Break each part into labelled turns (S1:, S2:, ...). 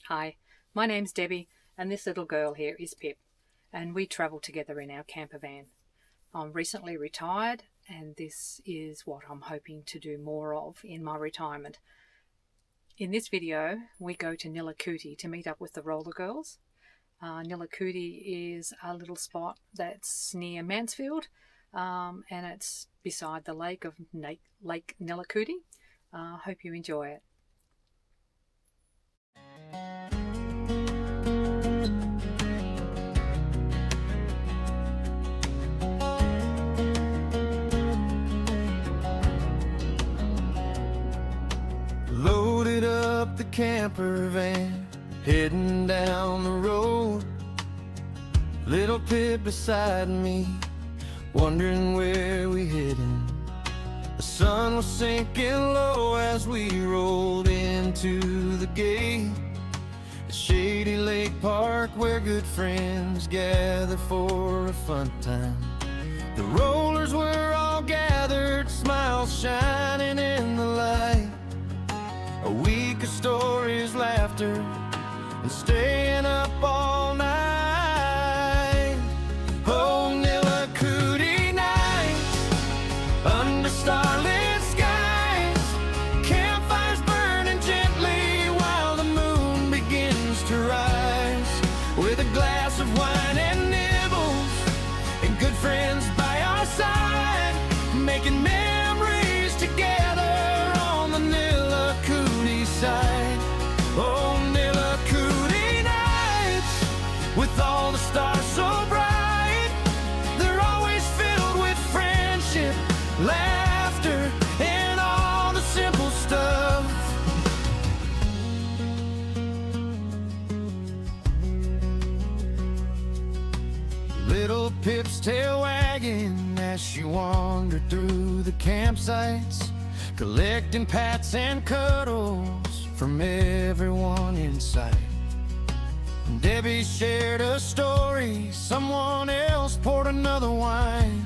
S1: Hi, my name's Debbie and this little girl here is Pip, and we travel together in our camper van. I'm recently retired and this is what I'm hoping to do more of in my retirement. In this video we go to Nillahcootie to meet up with the roller girls. Nillahcootie is a little spot that's near Mansfield and it's beside the lake of Lake Nillahcootie. Hope you enjoy it.
S2: Loaded up the camper van, heading down the road. Little Pip beside me, wondering where we heading. The sun was sinking low as we rolled into the gate. A shady lake park where good friends gather for a fun time. The rollers were all gathered, smiles shining in the light. A week of stories, laughter, and staying up all night. Oh, Nillahcootie nights, under starlit skies, campfires burning gently while the moon begins to rise. With a glass of wine and nibbles, and good friends by our side, making memories together on the Nillahcootie side. Oh, Nillahcootie nights, with all the stars so bright, they're always filled with friendship, laughter, and all the simple stuff. Little Pip's tail wagging as she wandered through the campsites, collecting pats and cuddles from everyone in sight. Debbie shared a story, someone else poured another wine.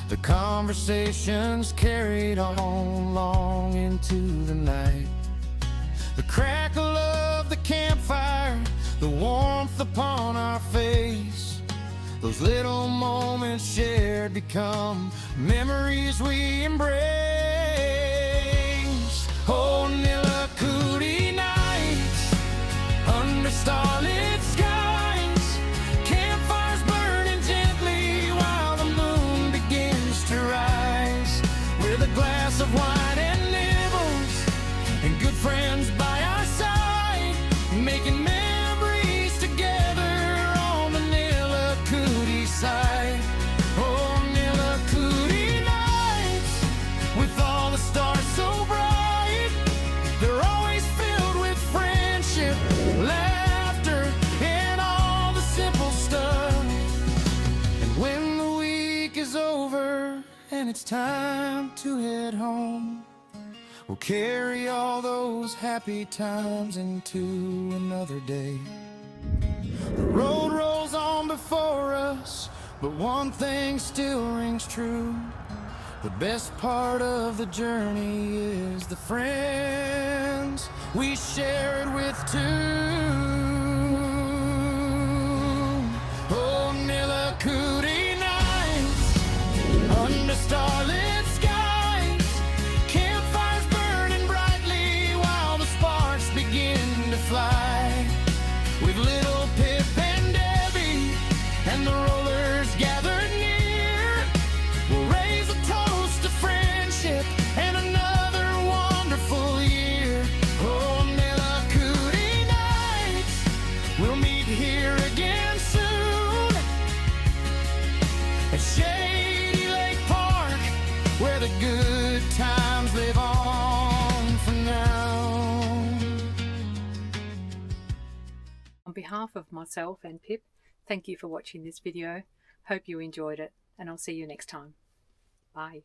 S2: The conversations carried on long into the night. The crackle of the campfire, the warmth upon our face, those little moments shared become memories we embrace. Oh, Nillahcootie nights, under starlit skies, campfires burning gently while the moon begins to rise. With a glass of wine and nibbles, and good friends by our side, making memories together on the Nillahcootie side. Oh, Nillahcootie nights, with all the stars so bright, they're always filled with friendship, laughter, and all the simple stuff. And when the week is over and it's time to head home, we'll carry all those happy times into another day. The road rolls on before us, but one thing still rings true: the best part of the journey is the friends we share it with too. Oh, Nillahcootie nights, under starlit skies, campfires burning brightly while the sparks begin to fly. With little Pip and Debbie and the rollers gathered near, we'll raise a toast to friendship and another wonderful year. Oh, Nillahcootie nights, we'll meet here again soon at Shady Lake Park, where the good times live on for now.
S1: On behalf of myself and Pip, thank you for watching this video. Hope you enjoyed it, and I'll see you next time. Bye.